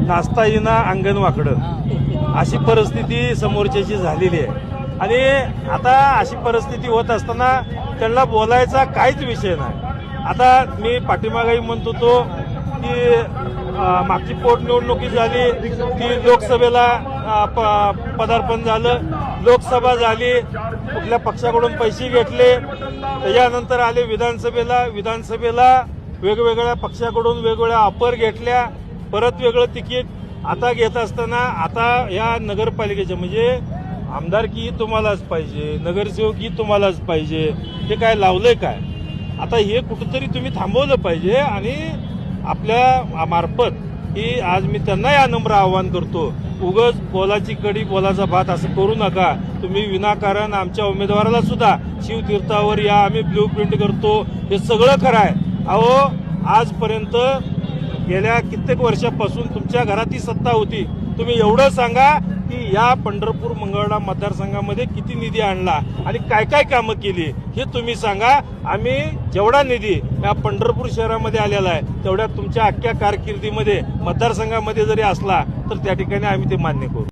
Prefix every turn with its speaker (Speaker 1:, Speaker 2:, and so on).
Speaker 1: नाचता येईना अंगण वाकडं अशी परिस्थिती समोरच्याची झालेली आहे। आणि आता अशी परिस्थिती होत असताना त्यांना बोलायचा काहीच विषय नाही। आता मी पाठीमागेही म्हणत होतो की मागची पोटनिवडणुकी झाली, ती लोकसभेला पदार्पण झालं, लोकसभा झाली, कुठल्या पक्षाकडून पैसे घेतले, त्याच्यानंतर आले विधानसभेला वेगवेगळ्या पक्षाकडून वेगवेगळ्या ऑफर घेतल्या, परत वेगळं तिकीट आता घेत असताना आता या नगरपालिकेच्या म्हणजे आमदारकी तुम्हालाच पाहिजे, नगरसेवकी तुम्हालाच पाहिजे, हे काय लावलंय काय? आता हे कुठंतरी तुम्ही थांबवलं पाहिजे। आणि आपल्या मार्फत की आज मी त्यांना या नम्र आवाहन करतो, उगाच बोलाची कडी बोलाचा भात असं करू नका। तुम्ही विनाकारण आमच्या उमेदवाराला सुद्धा शिवतीर्थावर या, आम्ही ब्ल्यू प्रिंट करतो, हे सगळं खरं आहे। अहो आजपर्यंत गेल्या कित्येक वर्षापासून तुमच्या घरात ही सत्ता होती, तुम्ही एवढं सांगा की या पंढरपूर मंगळवेढा मतदारसंघामध्ये किती निधी आणला आणि काय काय कामं केली हे तुम्ही सांगा। आम्ही जेवढा निधी या पंढरपूर शहरामध्ये आलेला आहे तेवढ्या तुमच्या अख्ख्या कारकिर्दीमध्ये मतदारसंघामध्ये जरी असला तर त्या ठिकाणी आम्ही ते मान्य करू।